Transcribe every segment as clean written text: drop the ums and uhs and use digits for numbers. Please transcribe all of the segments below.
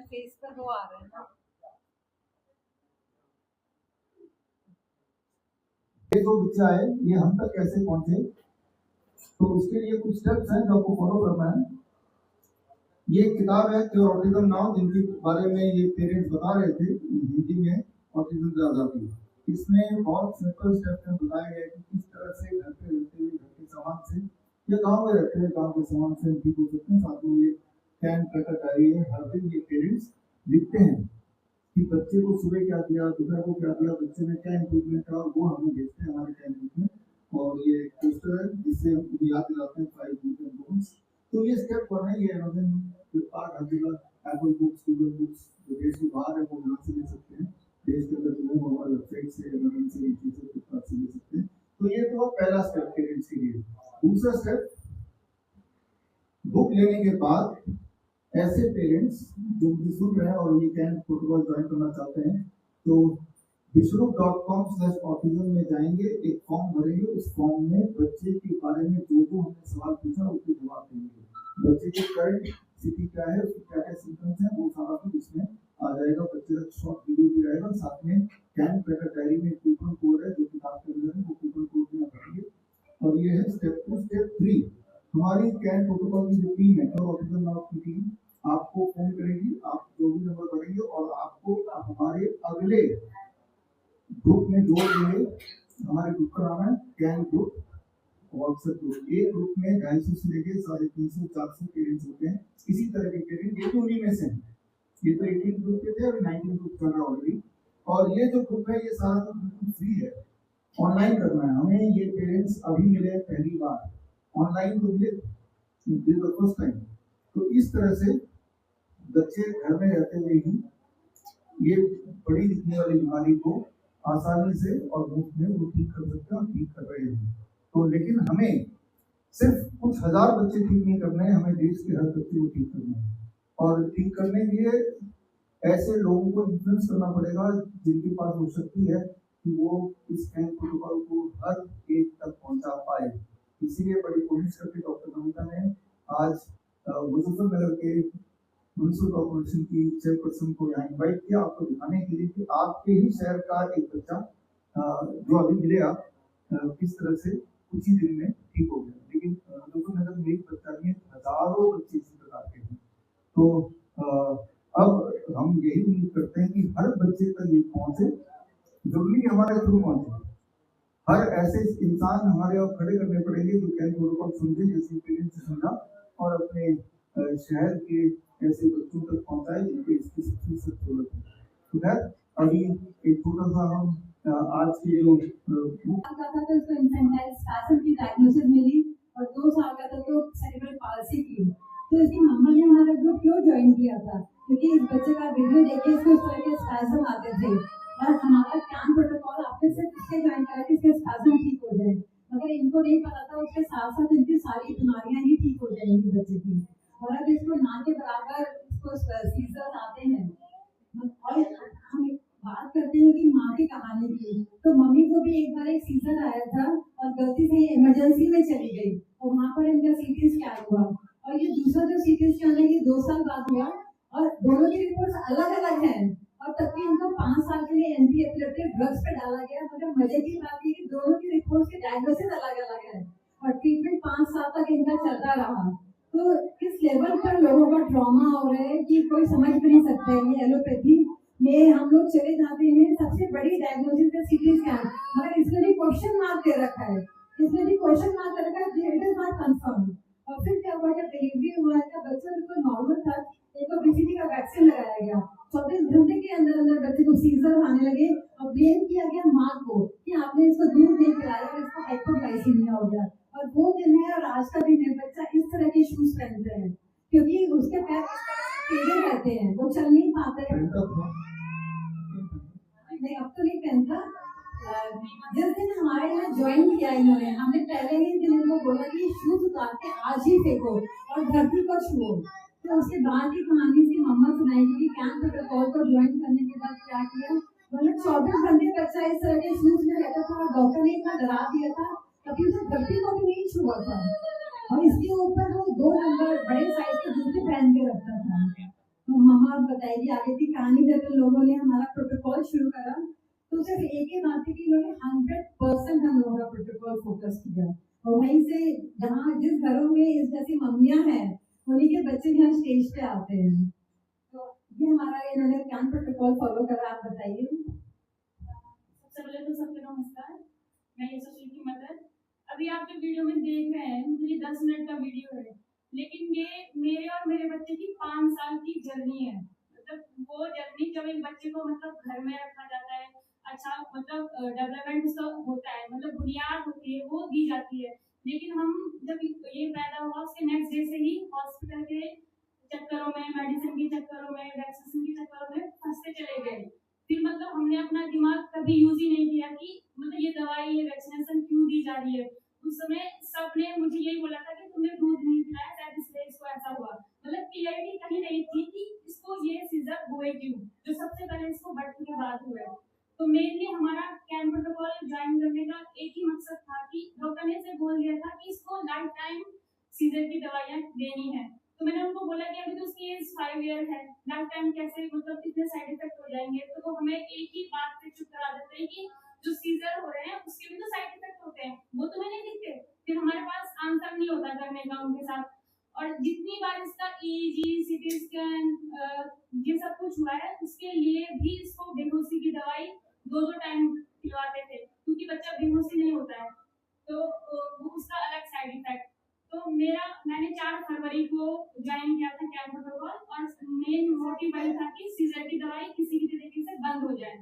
Face पर वो आ रहा है ना। ये जो बच्चा है ये हम तक कैसे पहुंचे, तो उसके लिए कुछ स्टेप्स हैं जो आपको फॉलो करना है। ये किताब है क्योर ऑटिज्म नाउ, जिनके बारे में ये पेरेंट्स बता रहे थे हिंदी में, ऑटिज्म से आजादी। इसमें बहुत सिंपल स्टेप्स में बताया गया है कि किस तरह से घर पे रहते हुए घर के सामान से या गांव में रहते हुए गांव के सामान से ठीक हो सकते हैं। साथ में ये कैन ट्रैकर डायरी है, हर दिन ये पेरेंट्स लिखते हैं कि बच्चे को सुबह क्या दिया, दोपहर को क्या दिया, बच्चे में क्या इम्प्रूवमेंट है, और वो हमें भेजते हैं हमारे कैन बुक में। और ये पोस्टर है जिससे हम याद दिलाते हैं 5 गुड इम्प्रूवमेंट्स। तो ये स्टेप 1 है। ये अमेज़न, फ्लिपकार्ट, हर जगह एप्पल बुक्स, गूगल बुक्स, जो देश के बाहर है वो यहाँ से ले सकते हैं। देश के अंदर जो है वो हमारे वेबसाइट से, अमेज़न से, नीचे से, फ्लिपकार्ट से ले सकते हैं। तो ये तो पहला स्टेप पेरेंट्स के लिए। दूसरा स्टेप, बुक लेने के बाद ऐसे पेरेंट्स जो मुझे सुन रहे हैं और ये कैन प्रोटोकॉल ज्वाइन करना चाहते हैं, तो vishnu.com/autism में जाएंगे, एक फॉर्म भरेंगे। उस फॉर्म में बच्चे के बारे में जो हमने सवाल पूछा उसके जवाब देंगे। बच्चे की करंट स्थिति क्या है, उसके क्या क्या सिम्टम्स हैं, वो सारा कुछ इसमें आ जाएगा। बच्चे का शॉर्ट वीडियो भी आएगा, साथ में कैन ट्रैकर डायरी में कूपन कोड है जो किताब के अंदर है, वो कूपन कोड भी आप भरेंगे। और ये है स्टेप 2। स्टेप 3, हमारी कैन प्रोटोकॉल की जो टीम है, क्योर ऑटिज्म नाउ की टीम आपको फोन करेगी। आप जो भी नंबर भरेंगे और आपको हमारे अगले ग्रुप में जोड़ देंगे। हमारे ग्रुप का नाम है कैन ग्रुप, व्हाट्सएप ग्रुप। ये ग्रुप में 250 से लेके 350 400 पेरेंट्स होते हैं। इसी तरह के पेरेंट, ये तो उन्हीं में से हैं। ये तो 18 ग्रुप के थे, अभी 19 ग्रुप चल रहा ऑलरेडी। और ये जो ग्रुप है ये सारा तो बिल्कुल फ्री है, ऑनलाइन करना है हमें। ये पेरेंट्स अभी मिले पहली बार, ऑनलाइन तो मिले फर्स्ट टाइम। तो इस तरह से बच्चे घर में रहते हुए ही ये बड़ी दिखने वाली बीमारी को आसानी से और मुफ्त में वो ठीक कर सकते हैं और ठीक कर रहे हैं। तो लेकिन हमें सिर्फ कुछ हजार बच्चे ठीक नहीं करने हैं, हमें देश के हर बच्चे को ठीक करना है। और ठीक करने के लिए ऐसे लोगों को इन्फ्लुएंस करना पड़ेगा जिनके पास वो शक्ति है कि वो इस कैन प्रोटोकॉल को हर एक तक पहुंचा पाए। इसीलिए बड़ी कोशिश करके डॉक्टर नमिता ने आज मुजफ्फरनगर के म्युनिसिपल कॉर्पोरेशन की चेयरपर्सन को यहाँ इन्वाइट किया, आपको दिखाने के लिए कि आपके ही शहर का एक बच्चा जो अभी मिलेगा किस तरह से कुछ ही दिन में ठीक हो गया। लेकिन मुजफ्फरनगर में एक बच्चा नहीं, हजारों बच्चे इसी प्रकार के हैं। तो अब हम यही उम्मीद करते हैं कि हर बच्चे तक ये पहुंचे, जरूरी हमारे थ्रू पहुंचे। हर ऐसे इंसान हमारे आप खड़े करने पड़ेंगे जो कैन प्रोटोकॉल समझे, जैसे पेरेंट्स से समझा, और अपने शहर के ऐसे बच्चों तक पहुंचाए जिनको इसकी सबसे सख्त जरूरत है। तो खैर अभी एक छोटा सा हम आज के जो का था तो इसको इन्फेंटाइल स्पैज़म की डायग्नोसिस मिली और 2 साल का था तो सेरेब्रल पाल्सी की। तो इसकी मम्मा ने हमारा ग्रुप क्यों ज्वाइन किया था, क्योंकि इस बच्चे का वीडियो देखे इसको इस तरह के स्पैज़म आते थे और हमारा कैन प्रोटोकॉल आपने सिर्फ इससे ज्वाइन करा कि इसके स्पैज़म ठीक हो जाए, मगर इनको नहीं पता था उसके साथ साथ इनकी सारी बीमारियां ही ठीक हो जाएंगी बच्चे की। और अब इसको ना के बराबर इसको सीजर आते हैं। और हम बात करते हैं कि माँ की कहानी की, तो मम्मी को भी एक बार एक सीजर आया था और गलती से इमरजेंसी में चली गई और वहाँ पर इनका सीटी स्कैन हुआ। और ये दूसरा जो सीटी स्कैन है ये 2 साल बाद हुआ और दोनों की रिपोर्ट्स अलग अलग हैं और तब भी इनको 5 साल के लिए एंटी एपिलेप्टिक ड्रग्स पे डाला गया। मगर मजे की बात ये कि दोनों की रिपोर्ट्स के डायग्नोसिस अलग अलग है और ट्रीटमेंट 5 साल तक इनका चलता रहा। तो इस लेवल पर लोगों का ट्रॉमा हो रहा है कि कोई समझ भी नहीं सकता है। ये एलोपैथी में हम लोग चले जाते हैं, सबसे बड़ी डायग्नोसिस है सीटी स्कैन, मगर इसमें भी क्वेश्चन मार्क दे रखा है, इसमें भी क्वेश्चन मार्क दे रखा है, इट इज नॉट कंफर्म। और फिर क्या हुआ, जब डिलीवरी हुआ था बच्चा बिल्कुल नॉर्मल था, एक बीसीजी का वैक्सीन लगाया गया, 24 घंटे के अंदर अंदर बच्चे को सीजर आने लगे और ब्लेम किया गया माँ को कि आपने इसको दूध नहीं पिलाया और इसको हाइपोग्लाइसीमिया हो गया। और वो दिन है और आज का दिन है, बच्चा इस तरह के शूज पहनते हैं क्योंकि उसके पैर टेढ़े रहते हैं, वो चल नहीं पाते हैं। नहीं अब तो नहीं पहनता। जिस दिन हमारे यहाँ ज्वाइन किया इन्होंने, हमने पहले ही दिन इनको बोला कि शूज उतार के आज ही फेंको और धरती को छुओ। तो उसके बाद की कहानी इसकी मम्मा सुनाएगी कि कैंप प्रोटोकॉल को ज्वाइन करने के बाद क्या किया। मतलब 24 घंटे बच्चा इस तरह के शूज में रहता था और डॉक्टर ने इतना डरा दिया था कभी उसे धरती को भी नहीं छुआ था और इसके ऊपर वो 2 नंबर बड़े साइज के जूते पहन के रखता था। तो मामा आप बताइए आगे की कहानी। जब इन लोगों ने हमारा प्रोटोकॉल शुरू करा तो सिर्फ एक ही बात थी कि इन्होंने 100% हम लोगों का प्रोटोकॉल फोकस किया। और वहीं से जहाँ जिस घरों में इस जैसी मम्मियाँ हैं उन्हीं के बच्चे यहाँ स्टेज पे आते हैं। तो ये हमारा इन्होंने क्या प्रोटोकॉल फॉलो करा, आप बताइए। सबसे पहले तो सबके नमस्कार, मैं यशस्वी की मदद। अभी आप जो वीडियो में देख रहे हैं ये 10 मिनट का वीडियो है, लेकिन ये मेरे और मेरे बच्चे की 5 साल की जर्नी है। मतलब वो जर्नी जब एक बच्चे को मतलब घर में रखा जाता है, अच्छा मतलब डेवलपमेंट उसका होता है, मतलब बुनियाद होती है वो दी जाती है। लेकिन हम जब ये पैदा हुआ उसके नेक्स्ट डे से ही हॉस्पिटल के चक्करों में, मेडिसिन के चक्करों में, वैक्सीनेशन के चक्करों में फंसते चले गए। फिर मतलब हमने अपना दिमाग कभी यूज ही नहीं किया कि मतलब ये दवाई ये वैक्सीनेशन क्यों दी जा रही है। उस समय सबने मुझे यही बोला था कि तुमने दूध नहीं पिलाया शायद इसलिए इसको ऐसा हुआ। मतलब क्लियरिटी कहीं नहीं थी कि इसको ये सीजर हुए क्यों, जो सबसे पहले इसको बर्थ के बाद हुए। तो मेनली हमारा कैन प्रोटोकॉल ज्वाइन करने का एक ही मकसद था कि डॉक्टर ने से बोल दिया था कि इसको लाइफ टाइम सीजर की दवाइयाँ देनी है। तो मैंने उनको बोला कि अभी तो उसकी एज 5 ईयर है, लाइफ टाइम कैसे मतलब इतने साइड इफेक्ट हो जाएंगे। तो वो हमें एक ही बात पे चुप करा देते हैं कि जो सीजर हो रहे हैं उसके भी तो साइड इफेक्ट होते हैं, वो तुम्हें नहीं दिखते। फिर हमारे पास आंसर नहीं होता करने का उनके साथ। और जितनी बार इसका ईईजी, सीटी स्कैन ये सब कुछ हुआ है उसके लिए भी इसको बेहोशी की दवाई 2-2 टाइम खिलवाते थे, क्योंकि बच्चा बेहोशी नहीं होता है तो वो उसका अलग साइड इफेक्ट। तो मैंने 4 फरवरी को ज्वाइन किया था कैन प्रोटोकॉल, और मेन मोटिव वही था कि सीजर की दवाई किसी भी तरीके से बंद हो जाए।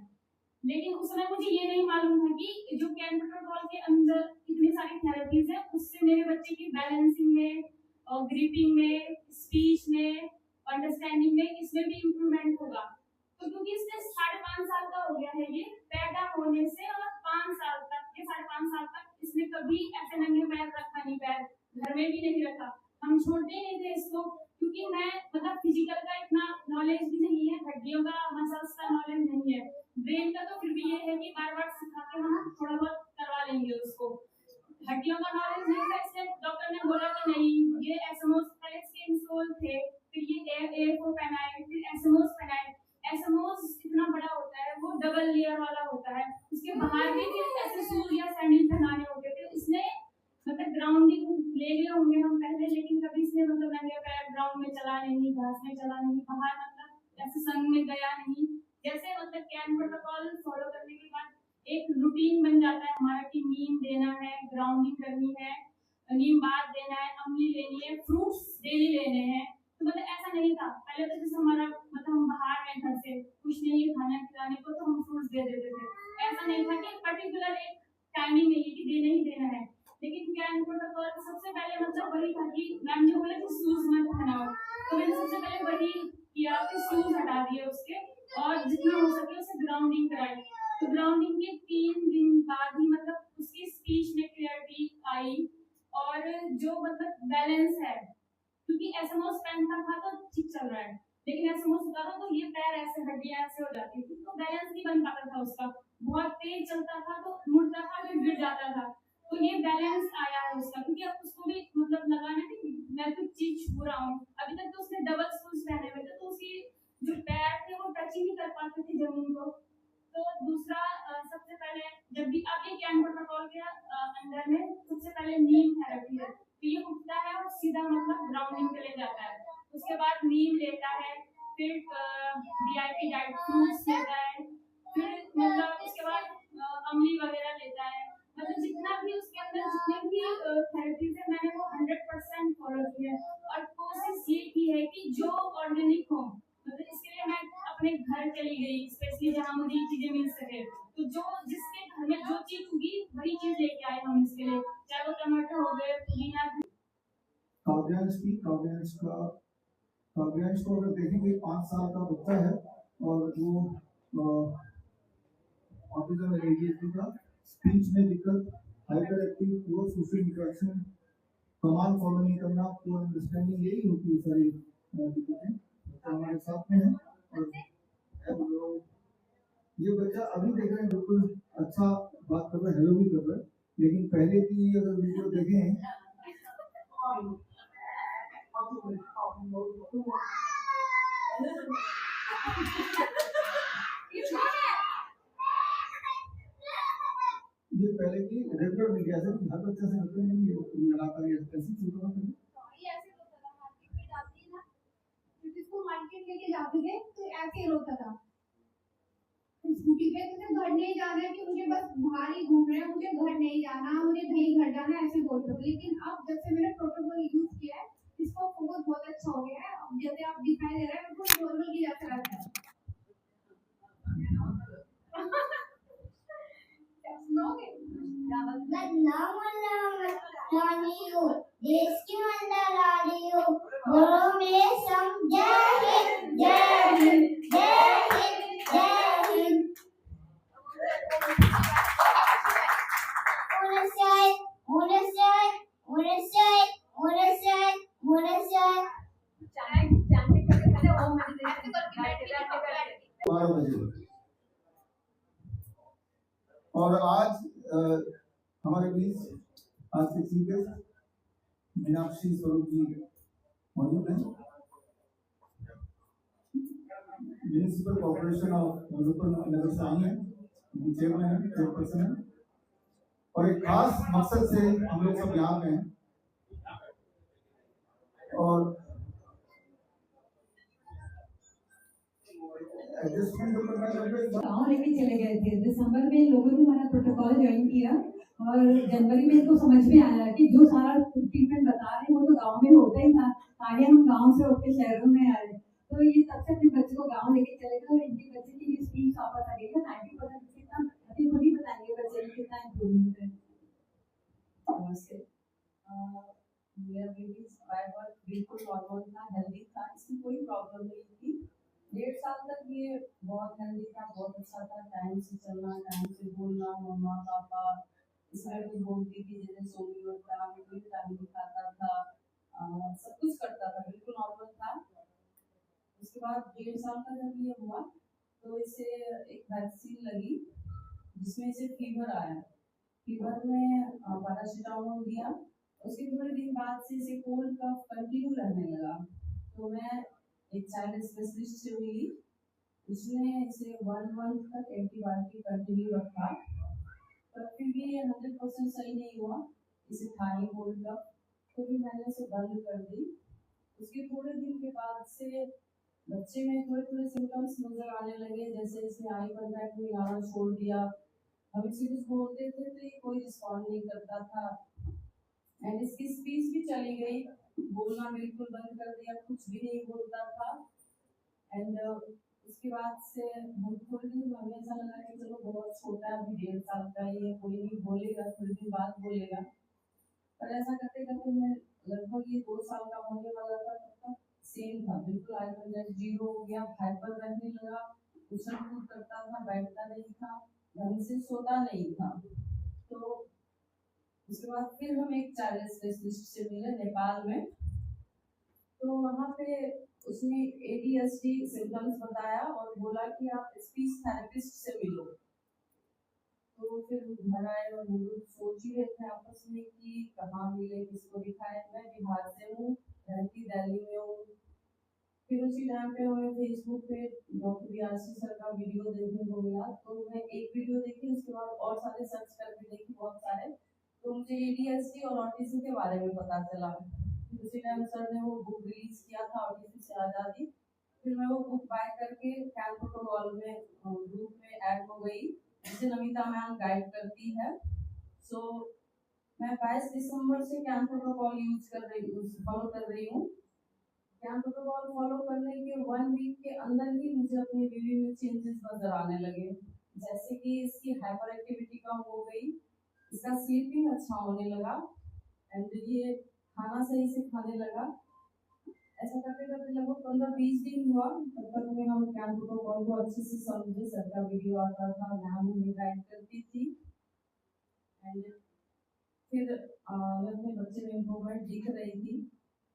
लेकिन उस समय मुझे ये नहीं मालूम था कि जो कैन प्रोटोकॉल के अंदर इतनी सारी थेरेपीज है उससे मेरे बच्चे की बैलेंसिंग में और ग्रिपिंग में, स्पीच में, अंडरस्टैंडिंग में इसमें भी इम्प्रूवमेंट होगा। तो क्योंकि इसने 5.5 साल का हो गया है, ये पैदा होने से और 5 साल तक, ये 5.5 साल तक इसने कभी ऐसे नंगे पैर रखा नहीं, पैर घर में भी नहीं रखा। हम छोड़ते ही नहीं थे इसको, क्योंकि मैं मतलब फिजिकल का इतना नॉलेज भी नहीं है, हड्डियों का मसल्स का नॉलेज नहीं है, ब्रेन का तो फिर भी ये है कि बार बार सिखा के हम थोड़ा बहुत करवा लेंगे उसको। हड्डियों का नॉलेज नहीं था, इसलिए डॉक्टर ने बोला कि नहीं ये एसएमओस पहले स्किन सोल थे, फिर ये एयरफो पहनाए, फिर एसएमओस पहनाए। एसएमओस इतना बड़ा होता है, वो डबल लेयर वाला होता है, उसके बाहर भी फिर ऐसे शूज या सैंडल पहनाने होते थे। इसने मतलब ग्राउंडिंग ले लिए होंगे हम पहले, लेकिन कभी इसने मतलब नंगे पैर ग्राउंड में चला नहीं, घास में चला नहीं, बाहर मतलब ऐसे संग में गया नहीं। जैसे मतलब कैन प्रोटोकॉल फॉलो करने के बाद एक रूटीन बन जाता है हमारा कि नीम देना है, ग्राउंडिंग करनी है, नीम बात देना है, अमली लेनी है, फ्रूट्स डेली लेने हैं। तो मतलब ऐसा नहीं था पहले। तो जैसे हमारा मतलब हम बाहर में घर से कुछ नहीं है खाना खिलाने को तो हम फ्रूट्स दे देते थे। ऐसा नहीं था कि पर्टिकुलर एक टाइमिंग नहीं है कि देना ही देना है। लेकिन कैन प्रोटोकॉल सबसे पहले मतलब वही था कि मैम ने बोला कि शूज मत पहनाओ, तो मैंने सबसे पहले वही किया कि शूज हटा दिए उसके, और जितना हो सके उसे ग्राउंडिंग कराई। तो ग्राउंडिंग के 3 दिन बाद ही मतलब उसकी स्पीच में क्लियरिटी आई, और जो मतलब बैलेंस है, क्योंकि एसएमओस पहनता था तो ठीक चल रहा है, लेकिन एसएमओस उतारा तो ये पैर ऐसे हड्डियां ऐसे हो जाती थी, तो बैलेंस नहीं बन पाता था उसका। बहुत तेज चलता था तो मुड़ता था फिर गिर जाता था। तो ये बैलेंस आया है उसका, क्योंकि अब उसको भी मतलब लगा ना कि मैं कुछ चीज छू रहा हूँ। अभी तक तो उसने डबल शूज पहने हुए थे तो उसकी जो पैर थे वो टच ही नहीं कर पाते थे जमीन को। तो दूसरा सबसे पहले जब भी आप ये कैन प्रोटोकॉल के अंदर में सबसे पहले नीम थेरेपी है, तो ये उठता है और सीधा मतलब ग्राउंडिंग के लिए जाता है। उसके बाद नीम लेता है, फिर वीआईपी डाइट फ्रूट्स लेता है, फिर मतलब उसके बाद अमली वगैरह लेता है। मतलब जितना भी उसके अंदर जितने भी थेरेपीज है मैंने वो 100% फॉलो किया है, और कोशिश ये की है कि जो ऑर्गेनिक हो। मतलब इसके लिए मैं अपने घर चली गई, स्पेशली जहाँ मुझे ये चीजें मिल सके। तो जो जिसके घर में जो चीज होगी वही चीज लेके आए हम इसके लिए, चाहे वो टमाटर हो गए, पुदीना। काव्यांश को अगर देखेंगे 5 साल का बच्चा है, और वो ऑटिज्म और एडीएचडी का, स्पीच में दिक्कत, hyper active, poor social interaction, command follow नहीं करना, पुअर अंडरस्टैंडिंग, यही होती है सारी दिक्कतें तो हमारे साथ में है। और ये बच्चा अभी देख रहे हैं बिल्कुल अच्छा बात कर रहा है, हेलो भी कर रहा है, लेकिन पहले की अगर वीडियो देखें कि ऐसे हर बच्चे से करते हैं ये लगातार ये कैसे चलता है? ये ऐसे रोता था, मार्केट में जाती है ना, क्योंकि इसको मार्केट लेके जाते थे तो ऐसे ही रोता था स्कूटी पे, मुझे घर नहीं जाना है, कि मुझे बस बाहर ही घूम रहे हैं, मुझे घर नहीं जाना, मुझे कहीं घर जाना है, ऐसे बोलते थे। लेकिन अब जब से मैंने प्रोटोकॉल यूज किया है, इसका फोकस बहुत अच्छा हो गया है। अब जैसे आप दिखाई दे रहे हैं, बिल्कुल नॉर्मल की जैसा लगता है। क्या सुनोगे? देश की मंडल आ रही हो, बोलो मेरे संग जय हिंद जय हिंद जय हिंद जय हिंद। और आज हमारे बीच आज के चीफ गेस्ट मीनाक्षी स्वरूप जी मौजूद हैं। म्यूनिसिपल कॉर्पोरेशन ऑफ मुजफ्फरनगर से आई है, चेयरपर्सन है, और एक खास मकसद से हम लोग सब यहाँ पे हैं। और गाँव लेके चले गए थे। दिसंबर में लोगों ने हमारा प्रोटोकॉल ज्वाइन किया और जनवरी में इनको समझ में आया कि जो सारा ट्रीटमेंट बता रहे हैं वो तो गांव में होता ही था। आगे हम गांव से उठ के शहरों में आए, तो ये तब से अपने बच्चे को गांव लेके चले गए और इनके बच्चे की स्पीच वापस आ गई है। 90% कितना अभी खुद ही बताएंगे बच्चे में कितना इम्प्रूवमेंट है। नमस्ते। मेरा बेबी बिल्कुल नॉर्मल था, हेल्दी था, इसमें कोई प्रॉब्लम नहीं थी। 1.5 साल तक ये बहुत हेल्दी था, बहुत अच्छा था। टाइम से चलना, टाइम से बोलना, मम्मा पापा इसमें भी बोलती थी, जैसे सोनी होता कोई टाइम नहीं खाता था, सब कुछ करता था, बिल्कुल नॉर्मल था। उसके बाद 1.5 साल का जब ये हुआ तो इसे एक वैक्सीन लगी जिसमें इसे फीवर आया। फीवर में पैरासीटामोल दिया। उसके थोड़े दिन बाद से इसे कोल्ड कफ कंटिन्यू रहने लगा। तो मैं एक चाइल्ड स्पेशलिस्ट से मिली, उसने इसे 1 मंथ तक एंटीबायोटिक कंटिन्यू रखा, पर फिर भी ये 100% सही नहीं हुआ। इसे था ही कोल्ड कफ, तो भी मैंने इसे बंद कर दी। उसके थोड़े दिन के बाद से बच्चे में थोड़े थोड़े सिम्टम्स नजर आने लगे, जैसे इसे आई कॉन्टैक्ट में आना छोड़ दिया। हम इसे कुछ बोलते थे तो ये कोई रिस्पॉन्ड नहीं करता था, एंड इसकी स्पीच भी चली गई, बोलना बिल्कुल बंद कर दिया, कुछ भी नहीं बोलता था। एंड उसके बाद से हम थोड़े दिन हमें ऐसा लगा कि चलो बहुत छोटा है, अभी 1.5 साल का है, ये कोई नहीं बोलेगा, थोड़े दिन बाद बोलेगा। पर ऐसा करते करते मैं लगभग ये 2 साल का होने वाला था तब तक सेम था, बिल्कुल आई कॉन्टैक्ट जीरो हो गया, हाइपर रहने लगा, उछल कूद करता था, बैठता नहीं था, ढंग से सोता नहीं था। तो उसके बाद फिर हम एक चाइल्ड स्पेशलिस्ट से मिले नेपाल में, तो वहाँ पे उसने ADHD सिम्टम्स बताया और बोला कि आप स्पीच थेरेपिस्ट से मिलो। तो फिर घर आए और हम लोग सोच ही रहे थे आपस में कि कहाँ मिले, किसको दिखाए। मैं बिहार से हूँ, रहती दिल्ली में हूँ। फिर उसी टाइम पे हमें फेसबुक पे डॉक्टर BRC सर का वीडियो देखने को मिला, तो मैं एक वीडियो देखी, उसके बाद और सारे सर्च करके देखी बहुत सारे, तो मुझे ADHD और ऑटिज्म के बारे में पता चला। उसी टाइम सर ने वो बुक रिलीज किया था, ऑटिज्म से आज़ादी। फिर मैं वो बुक बाय करके कैन प्रोटोकॉल में ग्रुप में ऐड हो गई, जिसे नमिता मैम गाइड करती है। सो मैं 22 दिसंबर से कैन प्रोटोकॉल फॉलो कर रही हूँ। कैन प्रोटोकॉल फॉलो करने के 1 वीक के अंदर ही मुझे अपनी बेबी में चेंजेस नजर आने लगे, जैसे कि इसकी हाइपर एक्टिविटी कम हो गई, इसका स्लीपिंग अच्छा होने लगा, एंड ये खाना सही से खाने लगा। ऐसा करते करते लगभग 15-20 दिन हुआ, तब तक में हम कैन प्रोटोकॉल को अच्छे से समझे। सर का वीडियो आता था, मैम हमें गाइड करती थी, एंड फिर मैं अपने बच्चे में इम्प्रूवमेंट दिख रही थी।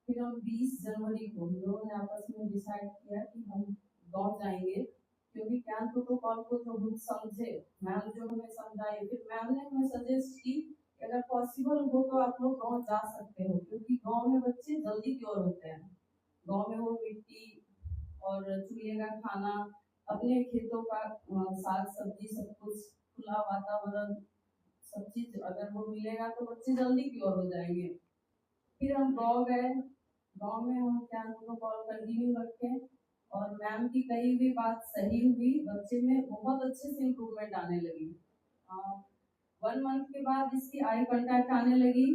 फिर हम 20 जनवरी को हम लोगों ने आपस में डिसाइड किया कि हम गाँव जाएंगे, क्योंकि कैन प्रोटोकॉल को जो हम समझे, मैम जो हमें समझाई, फिर मैम ने हमें सजेस्ट की अगर पॉसिबल हो तो आप लोग गाँव जा सकते हो, क्योंकि गाँव में बच्चे जल्दी क्योर होते हैं। गाँव में वो मिट्टी और चूल्हे का खाना, अपने खेतों का साग सब्जी, सब कुछ खुला वातावरण, सब चीज अगर वो मिलेगा तो बच्चे जल्दी क्योर हो जाएंगे। फिर हम गाँव गए, गाँव में हम कैन प्रोटोकॉल कंटिन्यू रखे और मैम की कही हुई बात सही हुई, बच्चे में बहुत अच्छे से इम्प्रूवमेंट आने लगी। 1 मंथ के बाद इसकी आई कांटेक्ट आने लगी।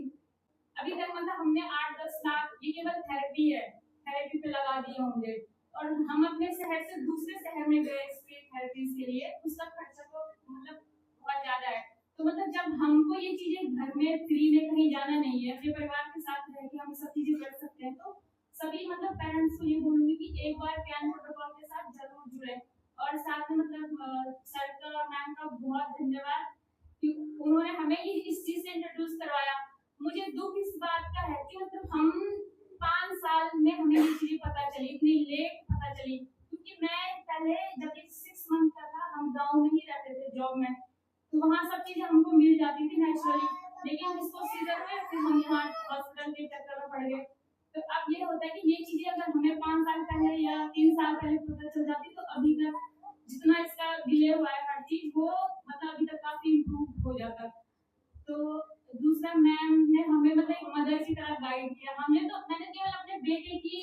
अभी तक मतलब हमने 8-10 लाख, ये केवल थेरेपी है, थेरेपी पे लगा दिए होंगे। और हम अपने शहर से दूसरे शहर में गए इसके थेरेपीज के लिए, उसका खर्चा तो मतलब बहुत ज्यादा है। तो मतलब जब हमको ये चीजें घर में फ्री में कहीं जाना नहीं है, अपने परिवार के साथ रह के हम सब चीजें कर सकते हैं, तो सभी मतलब पेरेंट्स को ये बोलूंगी कि एक बार कैन प्रोटोकॉल के साथ जरूर जुड़े। और साथ में मतलब सर का और मैम का बहुत धन्यवाद कि उन्होंने हमें इस चीज से इंट्रोड्यूस करवाया। मुझे दुख इस बात का है कि मतलब हम 5 साल में हमें ये चीजें पता चली, इतनी लेट पता चली। क्योंकि मैं पहले जब 6 मंथ का था, हम गांव में ही रहते थे जॉब में, तो वहाँ सब चीजें हमको मिल जाती थी नेचुरली। लेकिन इसको सीजर हुए, फिर हम यहाँ हॉस्पिटल के चक्कर में पड़ गए। तो अब ये होता है कि ये चीजें अगर हमें 5 साल पहले या 3 साल पहले पता चल जाती, तो अभी तक जितना इसका डिले हुआ है हर चीज, वो मतलब अभी तक काफी इम्प्रूव हो जाता। तो दूसरा, मैम ने हमें मतलब एक मदर की तरह गाइड किया। मैंने केवल अपने बेटे की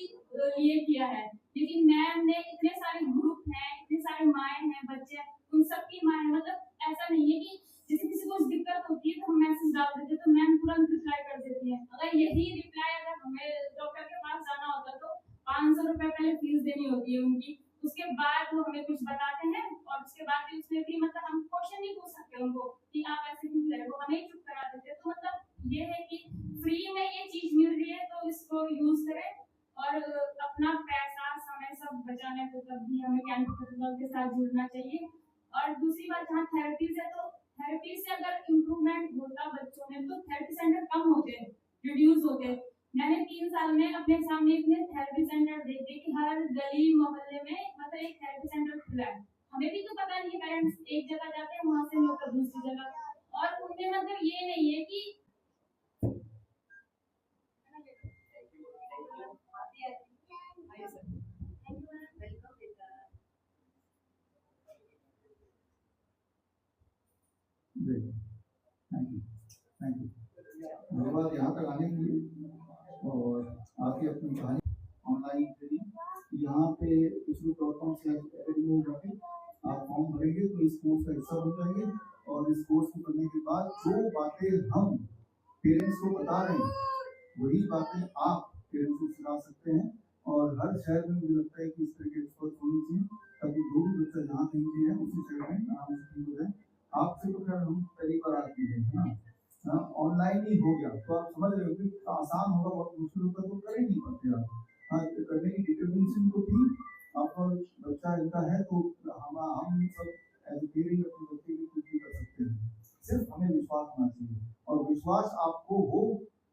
लिए किया है, लेकिन मैम ने इतने सारे ग्रुप हैं, इतने सारे माएँ हैं, बच्चे हैं, उन सबकी माएँ, मतलब ऐसा नहीं है कि जैसे किसी को दिक्कत होती है तो हम मैसेज डाल देते तो मैम तुरंत रिप्लाई कर देती है। अगर यही रिप्लाई अगर हमें डॉक्टर के पास जाना होता तो 500 रुपए पहले फीस देनी होती है उनकी, उसके बाद वो हमें कुछ बताते हैं, और उसके बाद भी उसमें भी मतलब हम क्वेश्चन नहीं पूछ सकते उनको कि आप ऐसे क्यों कह रहे हो, हमें चुप करा देते हैं। तो मतलब ये है कि फ्री में ये चीज मिल रही है तो इसको यूज करें, और अपना पैसा समय सब बचाने को तब भी हमें कैन प्रोटोकॉल के साथ जुड़ना चाहिए। और दूसरी बात, जहाँ थेरेपीज है, तो थेरेपी से अगर इम्प्रूवमेंट होता बच्चों में तो थेरेपी सेंटर कम होते, रिड्यूस होते। मैंने 3 साल में अपने सामने इतने थेरेपी सेंटर देखे कि हर गली मोहल्ले में मतलब एक थेरेपी सेंटर खुला है। हमें भी तो पता नहीं, पेरेंट्स एक जगह जाते हैं, वहां से होकर दूसरी जगह, और उनमें मतलब ये नहीं है कि थैंक यू धन्यवाद यहाँ तक आने के लिए और आके अपनी कहानी ऑनलाइन करिए। यहाँ पे इसमें.com/academy में जाके आप फॉर्म भरेंगे तो इस कोर्स का हिस्सा बन जाएंगे, और इस कोर्स को करने के बाद जो बातें हम पेरेंट्स को बता रहे हैं वही बातें आप पेरेंट्स को सिखा सकते हैं। और हर शहर में मुझे लगता है कि इस तरह के एक्सपर्ट होने चाहिए, ताकि जो भी बच्चा जहाँ कहीं भी है उसी शहर में आराम से ठीक हो जाए। आपसे तो खैर हम पहली बार आती है ना, ऑनलाइन ही हो गया तो आप समझ रहे हो कि आसान होगा, बहुत मुश्किल होगा तो कर ही नहीं पाते आप। हाँ, करने की डिटर्मिनेशन तो थी, आपका बच्चा इनका है तो हम सब एज पेरेंट अपने बच्चे की कुछ भी कर सकते हैं, सिर्फ हमें विश्वास होना चाहिए। और विश्वास आपको हो,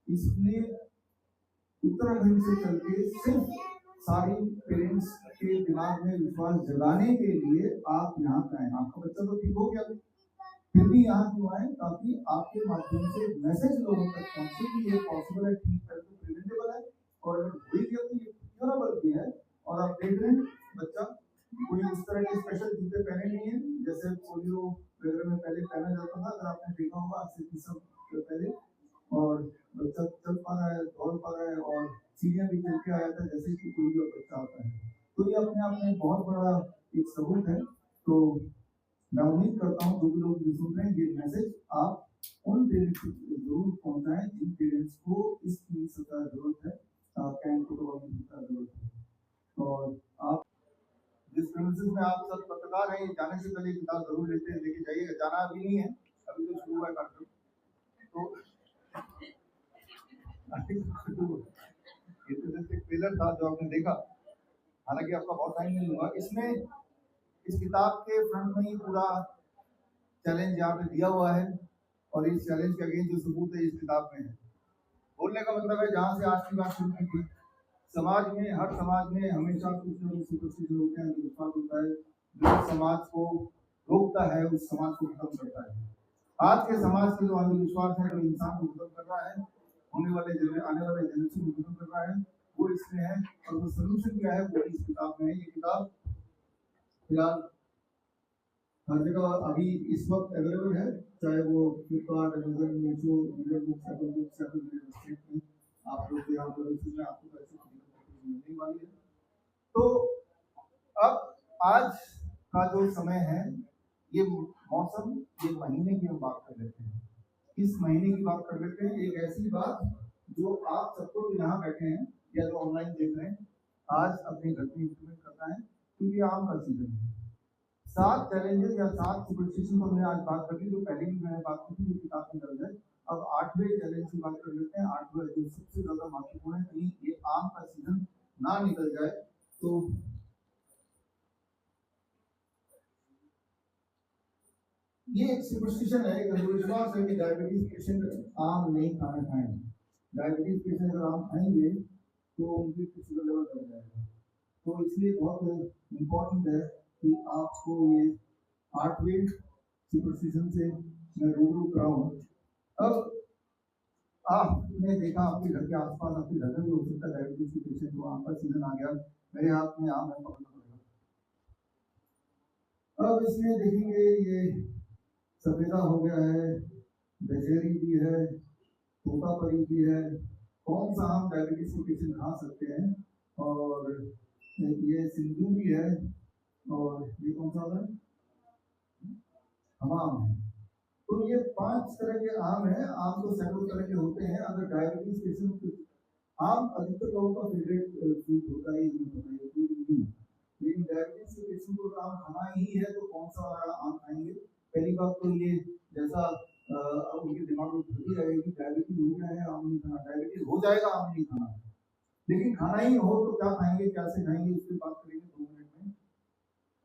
इसलिए उत्तराखंड से चल के सिर्फ सारी पेरेंट्स के दिमाग में विश्वास जगाने के लिए आप यहाँ पे आए। आपका बच्चा तो ठीक हो गया, फिर भी यहाँ क्यों आए, ताकि आपके माध्यम से मैसेज लोगों तक पहुंचे कि ये पॉसिबल है, ठीक है, तो प्रिवेंटेबल है, और अगर हो ही गया तो ये क्योरेबल भी है। और आप देख रहे हैं बच्चा कोई उस तरह के स्पेशल जूते पहने नहीं है जैसे पोलियो वगैरह में पहले पहना जाता था, अगर आपने देखा होगा आज से 30 साल पहले। और बच्चा चल पा रहा है, दौड़ पा रहा है, और सीढ़ियाँ भी चल के आया था जैसे कि कोई और बच्चा आता है। तो ये अपने आप में बहुत बड़ा एक सबूत है। तो मैं उम्मीद करता हूँ जो भी लोग सुन रहे हैं ये मैसेज आप उन पेरेंट्स को जरूर पहुंचाएं जिन पेरेंट्स को इसकी सदा जरूरत है, कैन प्रोटोकॉल की जरूरत है। और आप जिस प्रेमिसेस में आप सब पत्रकार हैं, जाने से पहले किताब जरूर लेके जाइएगा। जाना अभी नहीं है, अभी तो शुरू हुआ है कार्यक्रम। तो ट्रेलर था जो आपने देखा, हालांकि आपका बहुत टाइम नहीं हुआ। इसमें इस किताब के फ्रंट में ही पूरा चैलेंज यहाँ पे दिया हुआ है, और इस चैलेंज के अगेंस्ट जो सबूत है इस किताब में है। बोलने का मतलब है जहाँ से आज की बात शुरू की थी, समाज में, हर समाज में हमेशा कुछ न कुछ सुपरस्टिशन होते हैं, जो विश्वास होता है जो समाज को रोकता है, उस समाज को खत्म करता है। आज के समाज के जो अंधविश्वास है, जो इंसान को खत्म कर रहा है, आने वाले जनरेशन को खत्म कर रहा है, वो इसमें है। और वो सोल्यूशन क्या है वो इस किताब में है। ये किताब फिलहाल हर जगह अभी इस वक्त अवेलेबल है, चाहे वो Flipkart, Amazon, Meesho, Google books, Apple books या फिर मेरे वेबसाइट में आप लोग यहाँ पर में आपको पैसे मिलने वाली है। तो अब आज का जो समय है, ये मौसम, ये महीने की हम बात कर लेते हैं। इस महीने की बात कर लेते हैं, एक ऐसी बात जो आप सबको यहाँ बैठे हैं या जो ऑनलाइन देख रहे हैं, आज अपने घर में इम्प्लीमेंट करना है, क्योंकि आम का सीजन है। 7 चैलेंजेस या 7 सुपरस्टिशन पर मैंने आज बात कर ली, जो पहले भी मैंने बात की थी, जो किताब में दर्ज है। अब 8वें चैलेंज की बात कर लेते हैं। 8वां जो सबसे ज्यादा महत्वपूर्ण है, कहीं ये आम का सीजन ना निकल जाए। तो ये एक सुपरस्टिशन है, एक अंधविश्वास है कि डायबिटीज पेशेंट आम नहीं खाना खाएं। डायबिटीज पेशेंट अगर आम खाएंगे तो उनकी शुगर लेवल बढ़ जाएगा। तो इसलिए बहुत इम्पोर्टेंट है कि आपको ये 8वें सुपरस्टिशन से मैं रूबरू कराऊं। अब आपने देखा आपके घर के आसपास, आपके घर में भी हो सकता है डायबिटीज के पेशेंट को आम का सीजन आ गया, मेरे हाथ में आम है, पकड़ना पड़ेगा। अब इसमें देखेंगे ये सफेदा हो गया है, दशहरी भी है, तोतापरी भी है। कौन सा आम डायबिटीज के पेशेंट खा सकते हैं? और ये सिंधु भी है, और ये कौन सा है? हमाम है। तो ये 5 तरह के आम है। आम तो सैकड़ों तरह के होते हैं। अगर डायबिटीज पेशेंट, आम अधिकतर लोगों का फेवरेट फ्रूट होता है, लेकिन डायबिटीज के पेशेंट को आम खाना ही है तो कौन सा आम खाएंगे? पहली बात तो ये, जैसा उनके दिमाग में भूली रहेगी डायबिटीज हो गया है आम नहीं खाना, डायबिटीज हो जाएगा आम नहीं खाना, लेकिन खाना ही हो तो क्या खाएंगे, कैसे खाएंगे, उसकी बात करेंगे 2 मिनट में।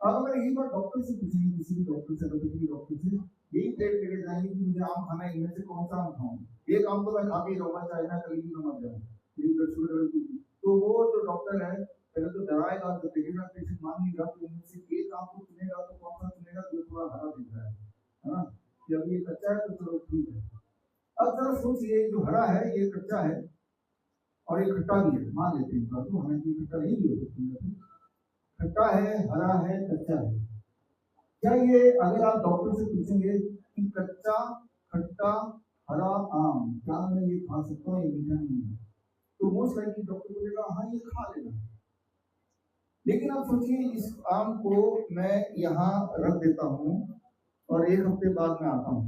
अब अगर यही बात डॉक्टर से पूछेंगे, किसी भी डॉक्टर से, एलोपैथी के डॉक्टर से, यही प्लेट लेके जाएंगे कि मुझे आम खाना है, इनमें से कौन सा आम खाऊं? एक आम तो मैं खा के ही रहूंगा, चाहे ना कभी भी ना मर जाऊं, मेरी ब्लड शुगर लेवल कुछ भी। तो वो जो डॉक्टर है पहले तो डराएगा, तो देखेगा पेशेंट मान नहीं रहा, तो उनमें से एक आम को चुनेगा, तो कौन सा चुनेगा? जो थोड़ा हरा दिख रहा है ना, कि अब ये कच्चा है तो चलो ठीक है। अब जरा सोचिए, जो हरा है ये कच्चा है और ये खट्टा भी है, मान लेते हैं, तो हमें खट्टा नहीं भी हो सकती, खट्टा है, हरा है, कच्चा है। क्या ये, अगर आप डॉक्टर से पूछेंगे कि कच्चा, खट्टा, हरा आम क्या मैं ये खा सकता हूँ, ये मीठा नहीं है, तो मोस्ट लाइकली डॉक्टर बोलेगा हाँ ये खा लेना। लेकिन आप सोचिए, इस आम को मैं यहाँ रख देता हूँ और 1 हफ्ते बाद में आता हूँ,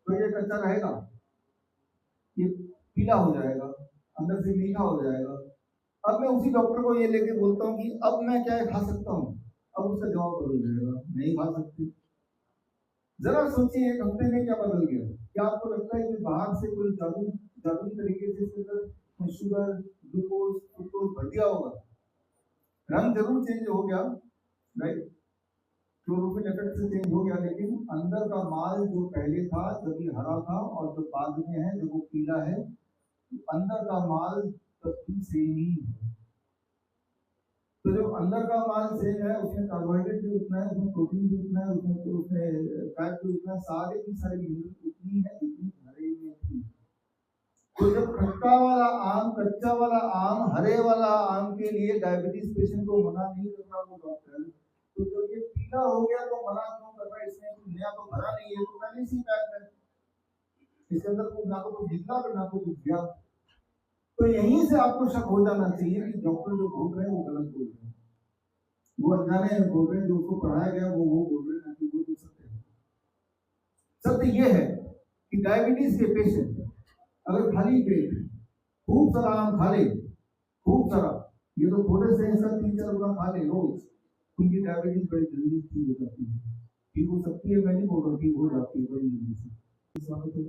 तो ये कच्चा रहेगा, ये पीला हो जाएगा, अंदर से मीठा हो जाएगा। अब मैं उसी डॉक्टर को ये लेके बोलता हूँ कि अब मैं क्या खा सकता हूँ, अब उसका जवाब बदल जाएगा, नहीं खा सकते। जरा सोचिए 1 हफ्ते में क्या बदल गया? क्या आपको लगता है कि बाहर से कोई जादुई तरीके से इसके अंदर शुगर, ग्लूकोज, फ्रुक्टोज बढ़ गया होगा? रंग जरूर चेंज हो गया, राइट, क्लोरोफिल इफेक्ट से चेंज हो गया, लेकिन अंदर का माल जो पहले था जब ये हरा था और जो बाद में है जब वो पीला है, अंदर का माल तब सेम ही है। तो जो अंदर का माल सेम है, उसमें कार्बोहाइड्रेट भी उतना है, उसमें प्रोटीन भी उतना है, उसमें फैट भी उतना है, सारे की सारी मिनरल उतनी है जितनी हरे में थी। तो जब खट्टा वाला आम, कच्चा वाला आम, हरे वाला आम के लिए डायबिटीज पेशेंट को मना नहीं कर रहा वो डॉक्टर, तो जब ये पीला हो गया तो मना क्यों कर रहा है? इसमें नया तो भरा नहीं है, तो पहले से पैक है, इसके अंदर ना तो कुछ दिखना ना तो कुछ गया। तो यहीं से आपको शक हो जाना चाहिए कि डॉक्टर जो बोल रहे हैं वो गलत बोल रहे हैं, वो अनजाने बोल रहे हैं, जो उसको पढ़ाया गया वो बोल रहे हैं, ना कि वो जो सत्य है। सत्य ये है कि डायबिटीज के पेशेंट अगर खाली पेट खूब सारा आम खा ले, खूब सारा, ये तो थोड़े से ऐसा 3-4 गुना खा ले रोज, उनकी डायबिटीज बड़ी जल्दी ठीक हो जाती है। ठीक हो सकती है, मैं नहीं बोल रहा, ठीक हो जाती है बड़ी जल्दी से। इस बात को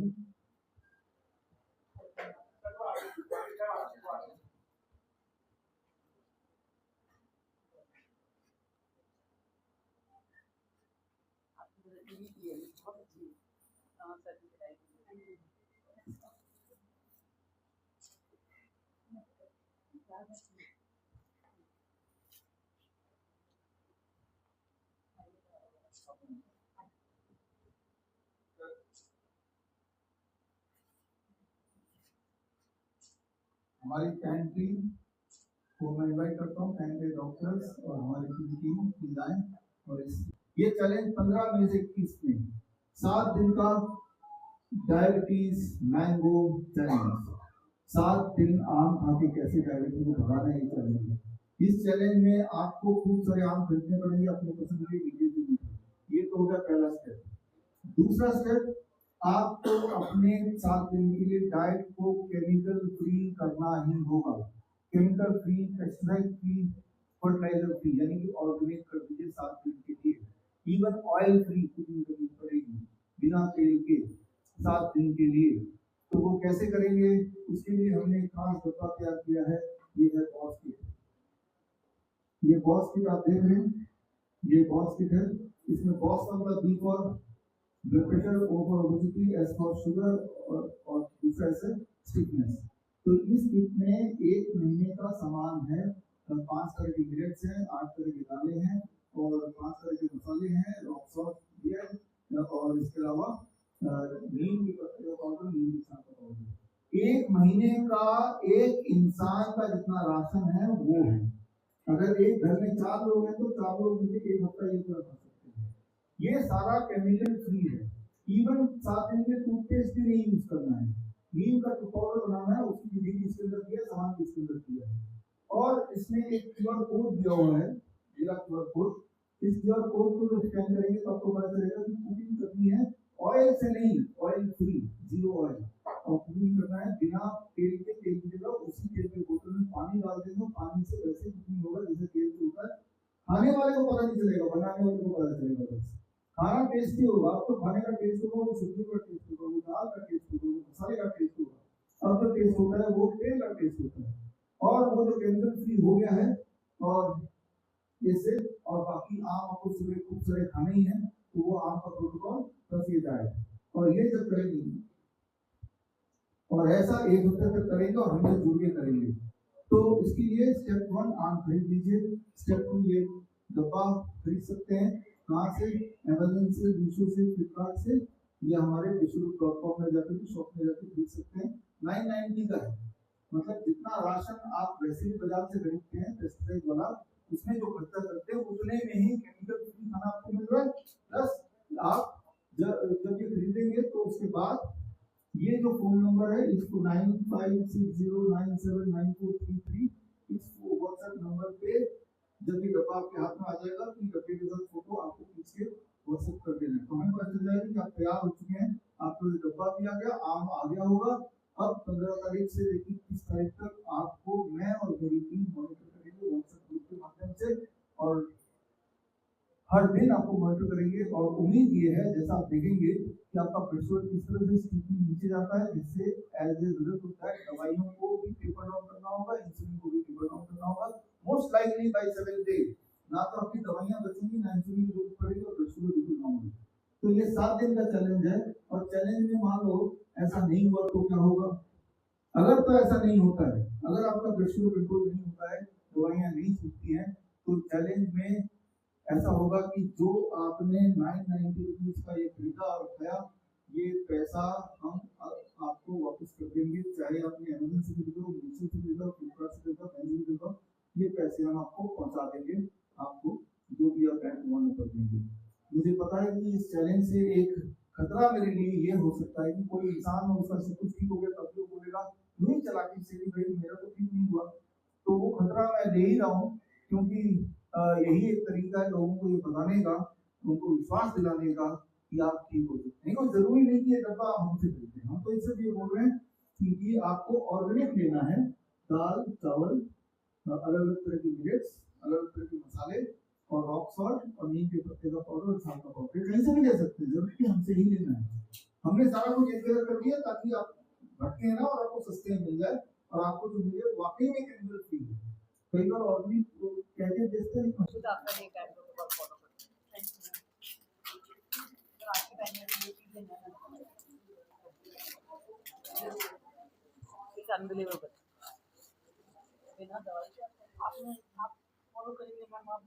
हमारी कैंट टीम को मैं इन्वाइट करता हूँ, कैंट के डॉक्टर्स और हमारी पूरी टीम जाएं और इस ये चैलेंज 15 में से 21 में 7 दिन का डायबिटीज मैंगो चैलेंज। 7 दिन आम खा के कैसे डायबिटीज को भगाना है, ये चैलेंज है। इस चैलेंज में आपको खूब सारे आम खरीदने पड़ेंगे अपने पसंद के लीजिए। ये तो हो गया पहला स्टेप। दूसरा स्टेप, आपको अपने 7 दिन के लिए डाइट को केमिकल फ्री करना ही होगा। Chemical free, pesticide free, fertiliser free, यानी कि ऑर्गेनिक कर दीजिए 7 दिन के लिए। इवन ऑयल फ्री कुकिंग करनी पड़ेगी बिना तेल के 7 दिन के लिए। तो वो कैसे करेंगे, उसके लिए हमने एक खास डब्बा तैयार किया है। ये है बॉस किट। ये बॉस किट आप देख रहे हैं, ये बॉस किट है। इसमें बॉस का मतलब B for blood pressure, O for obesity, S for sugar और दूसरा ऐसे स्टिफनेस। तो इस किट में 1 महीने का सामान है। 5 तरह के मिलेट्स हैं, 8 तरह के दालें हैं और 5 तरह के मसाले हैं, रॉक सॉल्ट भी है और इसके अलावा नीम के पत्ते का पाउडर, नीम के छाल का पाउडर। 1 महीने का एक इंसान का जितना राशन है वो है। अगर एक घर में 4 लोग हैं तो 4 लोग मिलकर 1 हफ्ता ये पूरा खा सकते हैं। ये सारा केमिकल फ्री है। इवन 7 दिन के टूथपेस्ट भी नहीं यूज करना है। नीम का पाउडर बनाना है, उसकी विधि इसके अंदर दिया, सामान भी इसके अंदर दिया है। और इसमें एक क्यूआर कोड दिया हुआ है, मेरा क्यूआर कोड। इस क्यूआर कोड को जब स्कैन करेंगे तो आपको पता चलेगा कि कुकिंग करनी है ऑयल से नहीं, ऑयल फ्री, 0 ऑयल। और कुकिंग करना है बिना तेल के। तेल की जगह उसी तेल के बोतल में पानी डाल देंगे, पानी से वैसे कुकिंग होगा जैसे तेल से होता है। खाने वाले को पता नहीं चलेगा, बनाने वाले को पता चलेगा। बस खाना टेस्टी होगा, आपको खाने का टेस्ट होगा, वो सब्जी का टेस्ट होगा, वो दाल का टेस्ट होगा, वो मसाले का टेस्ट होगा। अब जो टेस्ट होता है वो तेल का टेस्ट होता है। और वो जो केमिकल फ्री हो गया है और इससे, और बाकी आम आपको सुबह खूब सारे खाने ही है, तो वो आम का प्रोटोकॉल प्लस ये डाइट। और ये जब करेंगे और ऐसा 1 हफ्ते तक करेंगे और हमसे जुड़ के करेंगे, तो इसके लिए स्टेप 1 आम खरीद लीजिए। स्टेप 2 ये डब्बा खरीद सकते हैं। कहाँ से? अमेज़न से, मीशो से, फ्लिपकार्ट से, या हमारे विश्वरूप.com में जाकर के शॉप में जाकर खरीद सकते हैं। 990 का है, मतलब जितना राशन आप वैसे भी बाजार से खरीदते हैं पेस्टिसाइड वाला, उसमें जो खर्चा करते हैं उतने में ही केमिकल फ्री खाना आपको मिल रहा है। प्लस आप जब ये खरीदेंगे तो उसके बाद ये जो फोन नंबर है इसको 9560979433 इस व्हाट्सएप नंबर पे जब ये डब्बा आपके हाथ में आ जाएगा तो डब्बे के साथ फोटो आपको खींच के व्हाट्सएप कर देना है। तो हमें पता चल जाएगा कि आप तैयार हो चुके हैं, आपको ये डब्बा भी आ गया, आम आ गया होगा। अब 15 तारीख से लेकर 30 तारीख तक आपको मैं और मेरी टीम मॉनिटर करेंगे व्हाट्सएप ग्रुप के माध्यम से, और हर दिन आपको मॉनिटर करेंगे। और उम्मीद ये है, जैसा आप देखेंगे कि आपका ब्लड शुगर किस तरह से स्थिति नीचे जाता है, जिससे एज ए रिजल्ट होता है दवाइयों को भी टेपर डाउन करना होगा, इंसुलिन को भी टेपर डाउन करना होगा। मोस्ट लाइकली बाय 7 डेज ना तो आपकी दवाइयां बचेंगी, ना इंसुलिन की जरूरत पड़ेगी और ब्लड शुगर बिल्कुल कम होगी। तो ये 7 दिन का चैलेंज है। और चैलेंज में मान लो ऐसा नहीं हुआ तो क्या होगा? अगर तो ऐसा नहीं होता है, अगर आपका ब्लड शुगर बिल्कुल नहीं होता है, दवाइयां नहीं छूटती हैं, तो चैलेंज में ऐसा होगा कि जो आपने 990 रुपीज का ये खरीदा और खाया, ये पैसा हम आपको वापस कर देंगे। चाहे आपने अमेज़न से खरीदो, मीशो से खरीदो, फ्लिपकार्ट से खरीदो, फैंसी से खरीदो, ये पैसे हम आपको पहुंचा देंगे, आपको जो भी आप बैंक अकाउंट कर देंगे। मुझे पता है कि इस चैलेंज से एक खतरा मेरे लिए ये हो सकता है कि कोई इंसान हो, उसका सब कुछ ठीक हो गया, तब भी वो बोलेगा नहीं चला कि से भाई मेरा तो ठीक नहीं हुआ। तो वो खतरा मैं ले ही रहा हूँ, क्योंकि यही एक तरीका है लोगों को ये बताने का, उनको विश्वास दिलाने का कि आप ठीक हो सकते हैं। जरूरी नहीं कि ये डब्बा आप हमसे खरीदते हैं, हम तो इससे भी बोल रहे हैं कि आपको ऑर्गेनिक लेना है। दाल, चावल, अलग अलग तरह की मिलेट्स, अलग अलग तरह के मसाले और रॉक सॉल्ट और नीम के पत्ते का पाउडर और छाल का पाउडर कहीं से भी ले सकते हैं, जरूरी हमसे ही लेना है। हमने सारा कुछ एक जगह कर दिया ताकि आप भटके ना और आपको सस्ते में मिल जाए, और आपको जो मिले वाकई में केमिकल फ्री है। कई बार ऑर्गेनिक कहते बेचते हैं, खुद आपका एक एड को फॉलो करते हैं। Thank you. तो आपके पहले ये चीजें इट्स अनबिलीवेबल। बिना दवाई के आप फॉलो करेंगे मैम, आप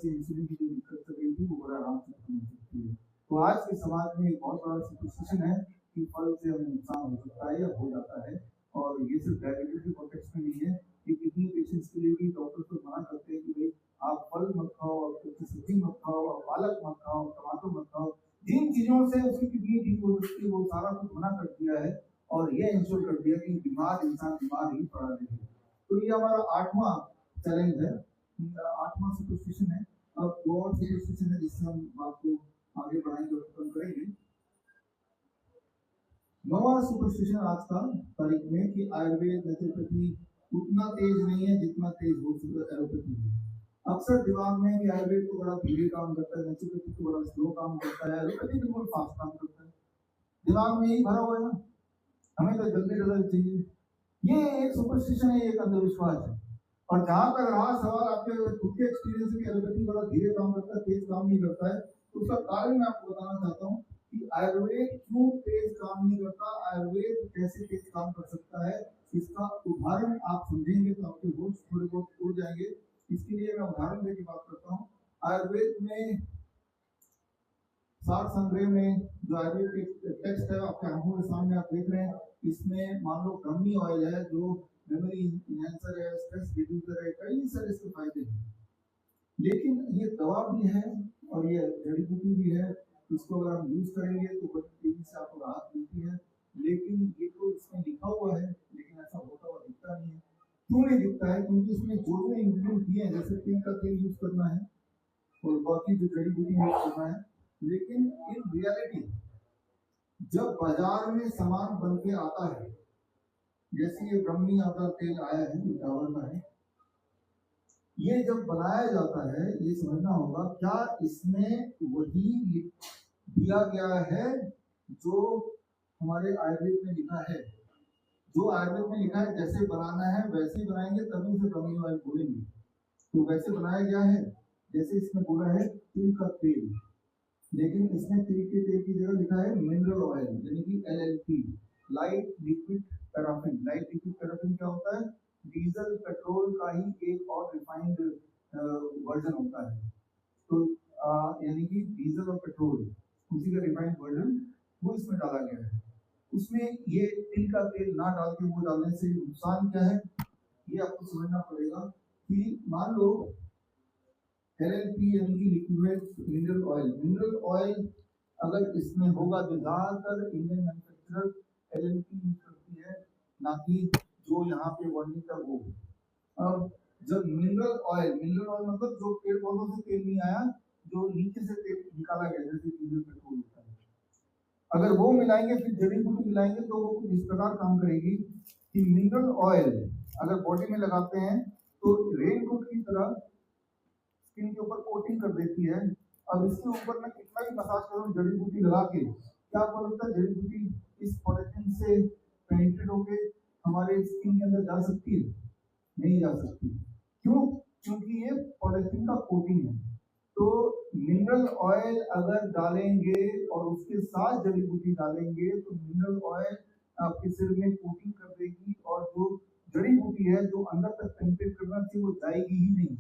से इंसुलिन की जो दिक्कत चल रही थी वो बड़ा आराम से खत्म हो सकती है। तो आज के समाज में एक बहुत बड़ा सिचुएशन है कि फल से हमें नुकसान हो सकता है या हो जाता है, और ये सिर्फ डायबिटीज के कॉन्टेक्स्ट में नहीं है, ये किडनी पेशेंट्स के लिए भी डॉक्टर तो मना करते हैं कि भाई आप फल मत खाओ, आप कच्ची सब्जी मत खाओ, आप पालक मत खाओ, टमाटर मत खाओ, जिन चीजों से उसकी किडनी ठीक हो सकती है वो सारा कुछ मना कर दिया है और ये इंश्योर कर दिया कि बीमार इंसान बीमार ही पड़ा रहेगा। तो ये हमारा 8वां चैलेंज है, 8वां सुपरस्टिशन है। अब 2 और सुपरस्टिशन है जिससे हम बात को आगे बढ़ाएंगे और खत्म करेंगे। 9वां सुपरस्टिशन आज का तारीख में कि आयुर्वेद नेचुरोपैथी उतना तेज नहीं है जितना तेज हो सकता है एलोपैथी है। अक्सर दिमाग में कि आयुर्वेद तो बड़ा धीरे काम करता है, नेचुरोपैथी तो बड़ा स्लो काम करता है, एलोपैथी बिल्कुल फास्ट काम करता है। दिमाग में यही भरा हुआ है ना, हमें तो जल्दी रिजल्ट चाहिए। ये एक सुपरस्टिशन है, एक अंधविश्वास है। और जहां तक रहा सवाल आपके खुद के एक्सपीरियंस में एलोपैथी बड़ा धीरे काम करता है, तेज काम नहीं करता है, तो उसका कारण मैं आपको बताना चाहता हूँ कि आयुर्वेद क्यों तेज काम नहीं करता, आयुर्वेद कैसे तेज काम कर सकता है। इसका उदाहरण आप समझेंगे तो आपके होश थोड़े बहुत उड़ जाएंगे। इसके लिए मैं उदाहरण देकर बात करता हूँ। आयुर्वेद में 60 संग्रह में जो आयुर्वेद टेक्स्ट है आपके आंखों के सामने आप देख रहे हैं, इसमें मान लो ब्रह्मी ऑयल है जो मेमोरी इनहेंसर है, स्ट्रेस रिड्यूसर है, कई सारे इसके फायदे हैं। लेकिन ये दवा भी है और ये जड़ी बूटी भी है, इसको अगर हम यूज करेंगे तो बड़ी तेजी से आपको राहत मिलती है। लेकिन ये तो इसमें लिखा हुआ है, लेकिन ऐसा होता हुआ दिखता नहीं है। क्यों नहीं दिखता है? क्योंकि इसमें जो जो इंग्रेडिएंट दिए हैं, जैसे तिल का तेल यूज करना है और बाकी जो जड़ी बूटी यूज करना है, लेकिन इन रियलिटी जब बाजार में सामान बन के आता है, जैसे ये ब्रह्मी आटा तेल आया है, ये डाबर का है, ये जब बनाया जाता है ये समझना होगा क्या इसमें वही दिया गया है जो हमारे आयुर्वेद में लिखा है। जो आयुर्वेद में लिखा है जैसे बनाना है वैसे ही बनाएंगे तभी उसे ब्रह्मी ऑयल बोलेंगे। तो वैसे बनाया गया है जैसे इसमें बोला है तिल का तेल, लेकिन इसमें तिल के तेल की जगह लिखा है मिनरल ऑयल, यानी कि LLP, light liquid paraffin. Light liquid paraffin क्या होता है? डीजल पेट्रोल का ही एक और रिफाइंड वर्जन होता है। तो यानी कि डीजल और पेट्रोल उसी का रिफाइंड वर्जन वो इसमें डाला गया है। उसमें ये तिल का तेल ना डाल के वो डालने से नुकसान क्या है ये आपको समझना पड़ेगा। कि मान लो LLP यानी कि liquid mineral oil, mineral oil अगर इसमें होगा तो ज्यादातर इंडियन मैन्युफैक्चरर LLP यूज करती है, ना कि जो यहाँ पे वर्णित है वो। अब जब मिनरल ऑयल मतलब जो पेड़ पौधों से तेल नहीं आया, जो नीचे से तेल निकाला गया जैसे डीजल पेट्रोल होता है, अगर वो मिलाएंगे फिर जड़ी बूटी मिलाएंगे तो वो कुछ इस प्रकार काम करेगी कि मिनरल ऑयल अगर बॉडी में लगाते हैं तो रेनकोट की तरह स्किन के ऊपर कोटिंग कर देती है। अब इसके ऊपर मैं कितना भी मसाज करूं जड़ी बूटी लगा के, क्या आपको लगता है जड़ी बूटी इस पॉलिथीन से पेनिट्रेट होके हमारे स्किन के अंदर जा सकती है? नहीं जा सकती। क्यों? क्योंकि ये पॉलिथीन का कोटिंग है। तो मिनरल ऑयल अगर डालेंगे और उसके साथ जड़ी बूटी डालेंगे तो मिनरल ऑयल आपके सिर में कोटिंग कर देगी और जो जड़ी बूटी है जो अंदर तक पेनिट्रेट करना चाहिए वो जाएगी ही नहीं।